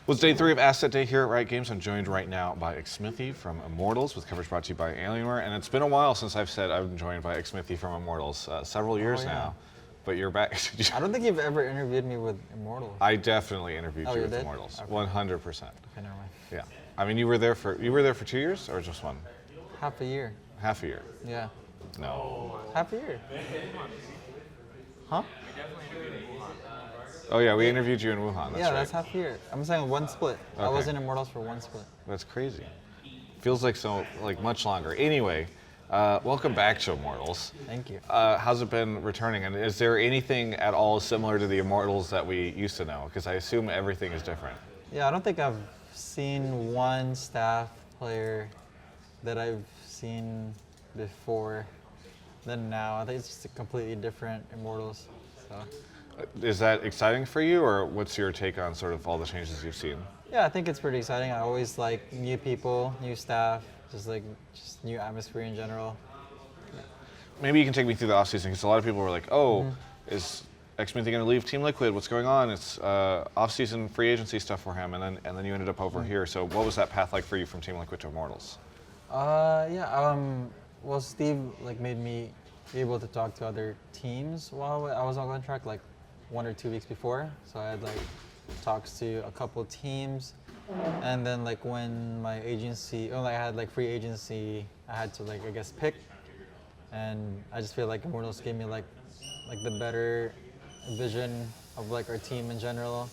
Well, it's day 3 of Asset Day here at Riot Games. I'm joined right now by Xmithie from Immortals, with coverage brought to you by Alienware. And it's been a while since I've said I've been joined by Xmithie from Immortals, several years now. But you're back. I don't think you've ever interviewed me with Immortals. I definitely interviewed you with did? Immortals, Okay. 100%. Okay, never mind. Yeah, I mean, you were there for 2 years or just one? Half a year. Half a year. Yeah. No. Half a year. Huh? Oh yeah, we interviewed you in Wuhan. That's yeah, right. that's half a year. I'm saying one split. I Okay. was in Immortals for one split. That's crazy. Feels like much longer. Anyway, welcome back to Immortals. Thank you. How's it been returning? And is there anything at all similar to the Immortals that we used to know? Because I assume everything is different. Yeah, I don't think I've seen one staff player that I've seen before than now. I think it's just a completely different Immortals. So. Is that exciting for you, or what's your take on sort of all the changes you've seen? Yeah, I think it's pretty exciting. I always like new people, new staff, just new atmosphere in general. Maybe you can take me through the offseason, because a lot of people were like, oh, is Xmithie going to leave Team Liquid? What's going on? It's off-season free agency stuff for him, and then you ended up over here. So what was that path like for you from Team Liquid to Immortals? Well, Steve made me be able to talk to other teams while I was on contract, 1 or 2 weeks before. So I had talks to a couple teams, and then when my agency, I had free agency, I had to I guess pick, and I just feel like Immortals gave me the better vision of our team in general,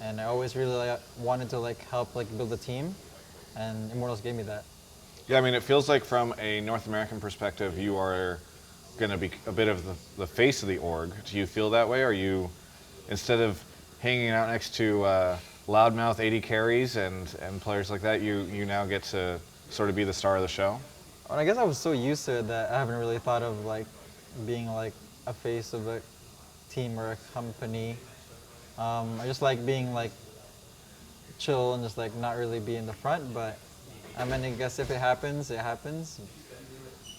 and I always really wanted to help build a team, and Immortals gave me that. Yeah, I mean, it feels like from a North American perspective, you are going to be a bit of the face of the org. Do you feel that way? Are you, instead of hanging out next to loudmouth 80 carries and players like that, you now get to sort of be the star of the show? Well, I guess I was so used to it that I haven't really thought of being a face of a team or a company. I just like being chill and just not really be in the front, but I mean, I guess if it happens, it happens.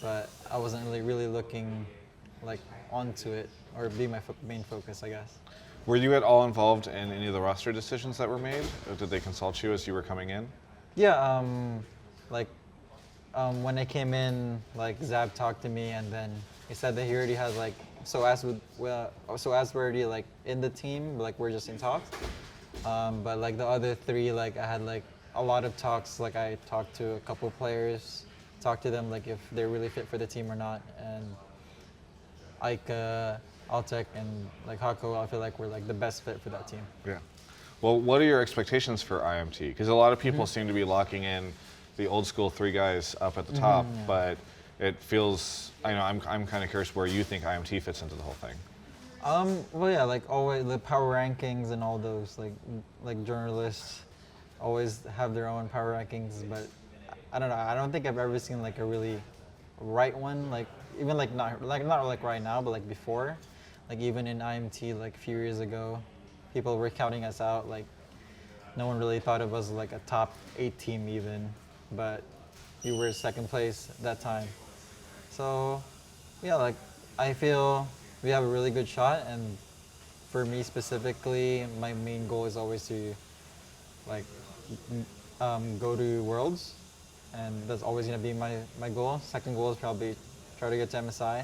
But I wasn't really looking onto it or be my main focus, I guess. Were you at all involved in any of the roster decisions that were made? Or did they consult you as you were coming in? Yeah, when I came in, Zab talked to me, and then he said that he already has so as we're already in the team, we're just in talks. But the other 3, I had a lot of talks. I talked to a couple players, talked to them if they're really fit for the team or not, and Altec and Hako, I feel we're the best fit for that team. Yeah. Well, what are your expectations for IMT? Because a lot of people seem to be locking in the old school 3 guys up at the top, but it feels, I'm kind of curious where you think IMT fits into the whole thing. Well, yeah, always the power rankings and all those, journalists always have their own power rankings, but I don't know. I don't think I've ever seen a really right one, even not right now, but before, even in IMT a few years ago, people were counting us out. No one really thought of us a top 8 team even, but we were second place at that time. So yeah, I feel we have a really good shot, and for me specifically, my main goal is always to go to Worlds, and that's always going to be my goal. Second goal is probably try to get to MSI,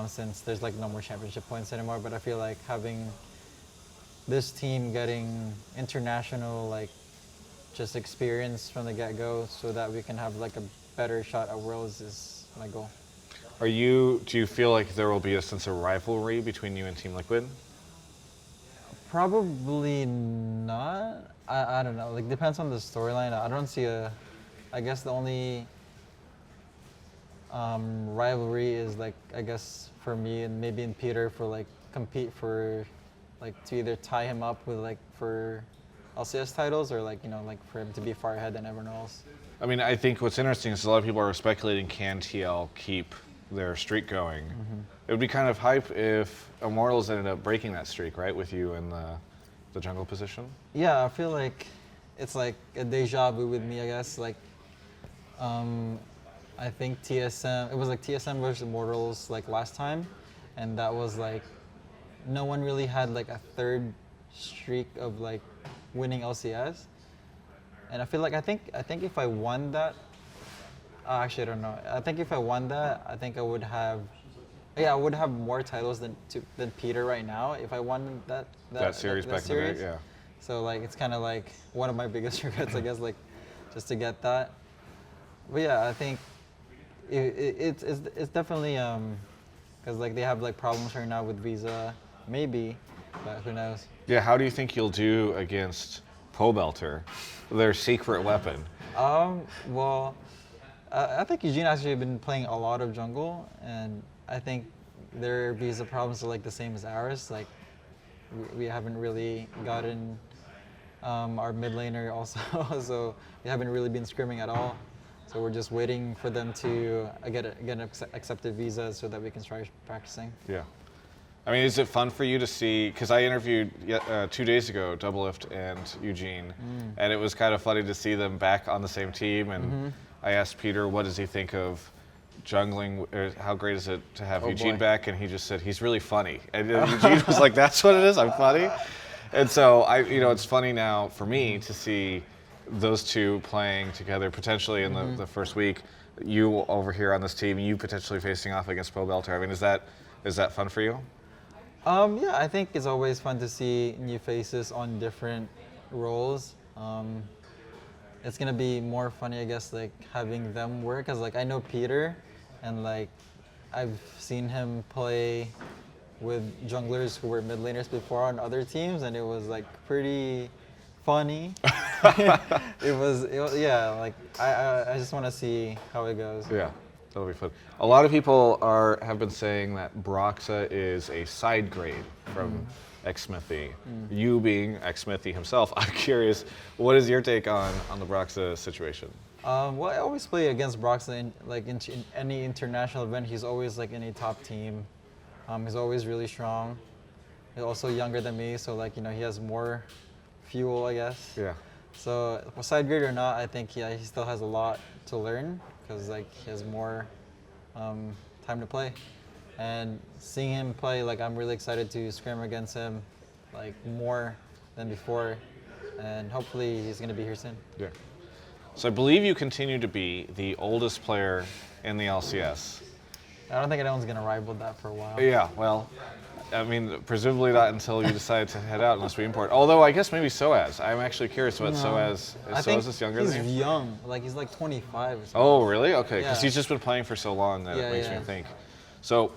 since there's no more championship points anymore. But I feel having this team getting international just experience from the get-go, so that we can have a better shot at Worlds, is my goal. Do you feel like there will be a sense of rivalry between you and Team Liquid? Probably not. I don't know. Depends on the storyline. I don't see I guess the only rivalry is I guess for me and maybe in Peter for compete for to either tie him up with for LCS titles, or for him to be far ahead than everyone else. I mean, I think what's interesting is a lot of people are speculating, can TL keep their streak going? It would be kind of hype if Immortals ended up breaking that streak, right, with you in the jungle position? Yeah, I feel it's a deja vu with me, I guess. I think TSM, it was TSM versus Immortals last time, and that was no one really had a third streak of winning LCS, and I think if I won that, actually I don't know. I think if I won that, I think I would have, yeah, I would have more titles than Peter right now if I won That series back in the day, yeah. So like it's kind of like one of my biggest regrets, I guess, like just to get that. But yeah, I think it's definitely because like they have like problems right now with visa, maybe, but who knows? Yeah, how do you think you'll do against Pobelter, their secret weapon? Well, I think Eugene actually been playing a lot of jungle, and I think their visa problems are like the same as ours. Like we haven't really gotten our mid laner also, so we haven't really been scrimming at all. So we're just waiting for them to get accepted visas so that we can start practicing. Yeah. I mean, is it fun for you to see, because I interviewed 2 days ago, Doublelift and Eugene, and it was kind of funny to see them back on the same team, and I asked Peter, what does he think of jungling, or how great is it to have Eugene back, and he just said, he's really funny. And Eugene was like, that's what it is, I'm funny? And so, it's funny now for me to see those two playing together potentially in the first week, you over here on this team, you potentially facing off against Pobelter. I mean, is that fun for you? Yeah, I think it's always fun to see new faces on different roles. It's gonna be more funny, I guess, like having them work, cause like I know Peter, and like I've seen him play with junglers who were mid laners before on other teams, and it was like pretty funny. Yeah, like I just want to see how it goes. Yeah, that'll be fun. A lot of people have been saying that Broxa is a side grade from Xmithie. You being Xmithie himself, I'm curious, what is your take on the Broxa situation? Well, I always play against Broxa in any international event. He's always like in a top team. He's always really strong. He's also younger than me, so like he has more fuel, I guess. Yeah. So side grade or not, I think he still has a lot to learn because like he has more time to play. And seeing him play, like I'm really excited to scrim against him, like more than before, and hopefully he's gonna be here soon. Yeah. So I believe you continue to be the oldest player in the LCS. I don't think anyone's gonna rival that for a while. Yeah. Well, I mean, presumably not until you decide to head out unless we import. Although I guess maybe Soaz. I'm actually curious about Soaz. Is Soaz younger than you? He's young. Like he's like 25 or something. Oh, really? Okay. Because Yeah. he's just been playing for so long that it makes Yeah. me think. So,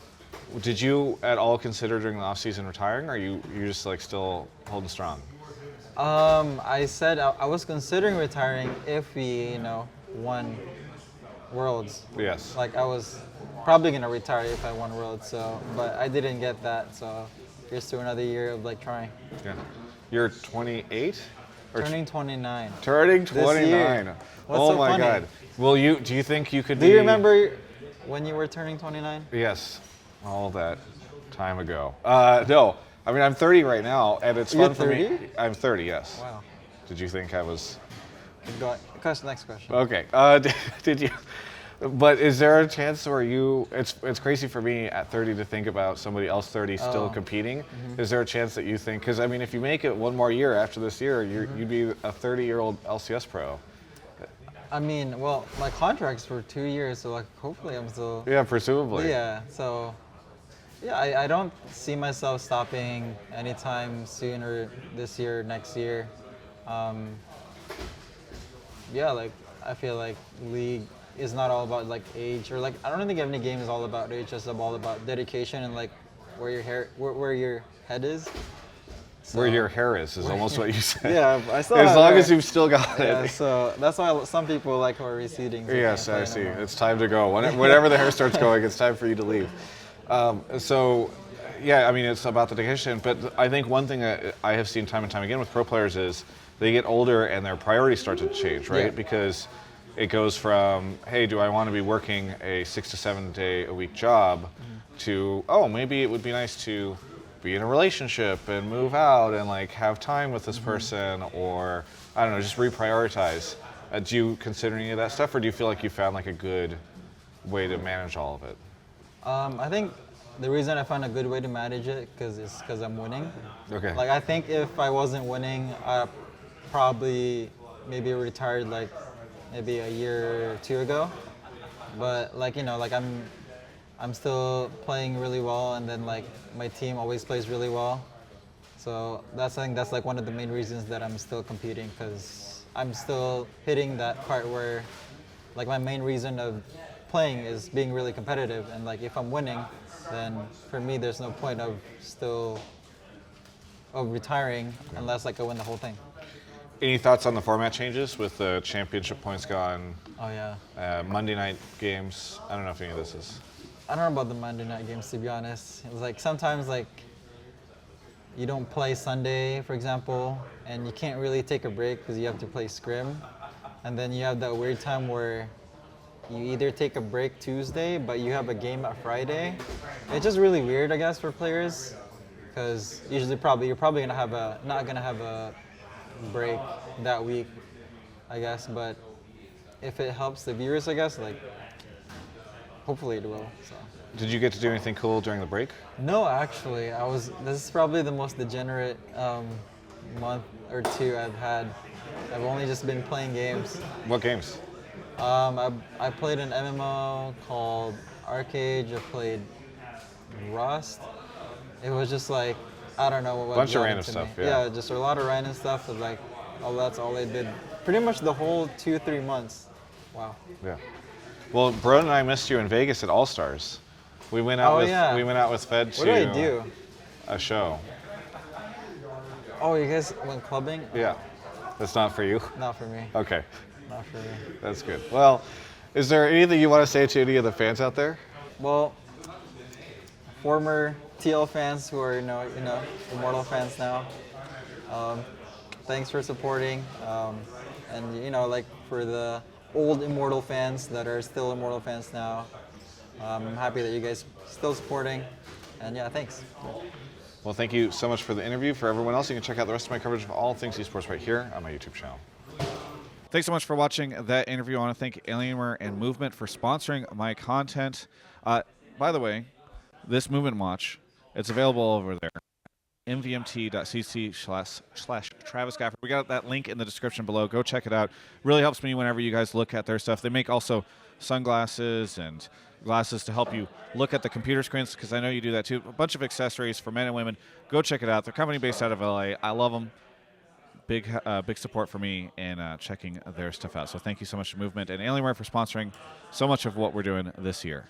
did you at all consider during the off season retiring, or you just like still holding strong? I said I was considering retiring if we, won Worlds. Yes. Like I was probably gonna retire if I won Worlds, so but I didn't get that, so here's to another year of like trying. Yeah. You're 28? Turning 29. Turning This 29. year. What's Oh so my funny? God. Do you think you could Do you remember when you were turning 29? Yes. All that time ago. No. I mean, I'm 30 right now, and it's You're fun for me. 30? I'm 30, yes. Wow. Did you think I was? Go on. Next question. Okay. Did you? But is there a chance where it's crazy for me at 30 to think about somebody else 30 still competing. Is there a chance that you think, because I mean, if you make it one more year after this year, you'd be a 30-year-old LCS pro. I mean, well, my contract's for 2 years, so like hopefully I'm still. Yeah, presumably. Yeah. So. Yeah, I don't see myself stopping anytime soon or this year or next year. Yeah, like I feel like League is not all about like age or like I don't think any game is all about age. It's all about dedication and like where your head is. So, Where your hair is almost what you said. Yeah, I still. As have long hair. as you've still got Yeah, it. so that's why some people like who are receding. So Yes, can't I play see. anymore. It's time to go. Whenever the hair starts going, it's time for you to leave. So, yeah, I mean, it's about the dedication. But I think one thing that I have seen time and time again with pro players is they get older and their priorities start to change, right? Yeah. Because it goes from, hey, do I want to be working a 6 to 7 day a week job to, oh, maybe it would be nice to be in a relationship and move out and like have time with this person, or I don't know, just reprioritize. Do you consider any of that stuff, or do you feel like you found like a good way to manage all of it? I think the reason I found a good way to manage it because I'm winning. Okay. Like I think if I wasn't winning, I probably maybe retired like maybe a year or two ago. But like like I'm still playing really well, and then like my team always plays really well. So I think that's like one of the main reasons that I'm still competing, because I'm still hitting that part where like my main reason of playing is being really competitive, and like if I'm winning, then for me there's no point of retiring unless like I win the whole thing. Any thoughts on the format changes with the championship points gone? Oh yeah. Monday night games. I don't know if any of this is. I don't know about the Monday night games, to be honest. It was like sometimes like you don't play Sunday, for example, and you can't really take a break because you have to play scrim. And then you have that weird time where you either take a break Tuesday, but you have a game at Friday. It's just really weird, I guess, for players, because usually you're probably not gonna have a break that week, I guess. But if it helps the viewers, I guess, like hopefully it will. So. Did you get to do anything cool during the break? No, actually, this is probably the most degenerate month or two I've had. I've only just been playing games. What games? I played an MMO called Arcade. I played Rust. It was just like, I don't know what. Bunch of got random into stuff. me. Yeah. Just a lot of random stuff. But like, that's all I did. Pretty much the whole 2-3 months. Wow. Yeah. Well, Bro and I missed you in Vegas at All Stars. We went out we went out with Fed to What did I do? a show. Oh, you guys went clubbing? Yeah. That's not for you? Not for me. Okay. Not for me. That's good. Well, is there anything you want to say to any of the fans out there? Well, former TL fans who are Immortal fans now, thanks for supporting, and like for the old Immortal fans that are still Immortal fans now, I'm happy that you guys still supporting, and yeah, thanks. Well, thank you so much for the interview. For everyone else, you can check out the rest of my coverage of all things esports right here on my YouTube channel. Thanks so much for watching that interview. I want to thank Alienware and Movement for sponsoring my content. By the way, this Movement watch, it's available over there. mvmt.cc/Travis Gafford. We got that link in the description below. Go check it out. Really helps me whenever you guys look at their stuff. They make also sunglasses and glasses to help you look at the computer screens, because I know you do that too. A bunch of accessories for men and women. Go check it out. They're a company based out of LA. I love them. Big support for me in checking their stuff out. So thank you so much to Movement and Alienware for sponsoring so much of what we're doing this year.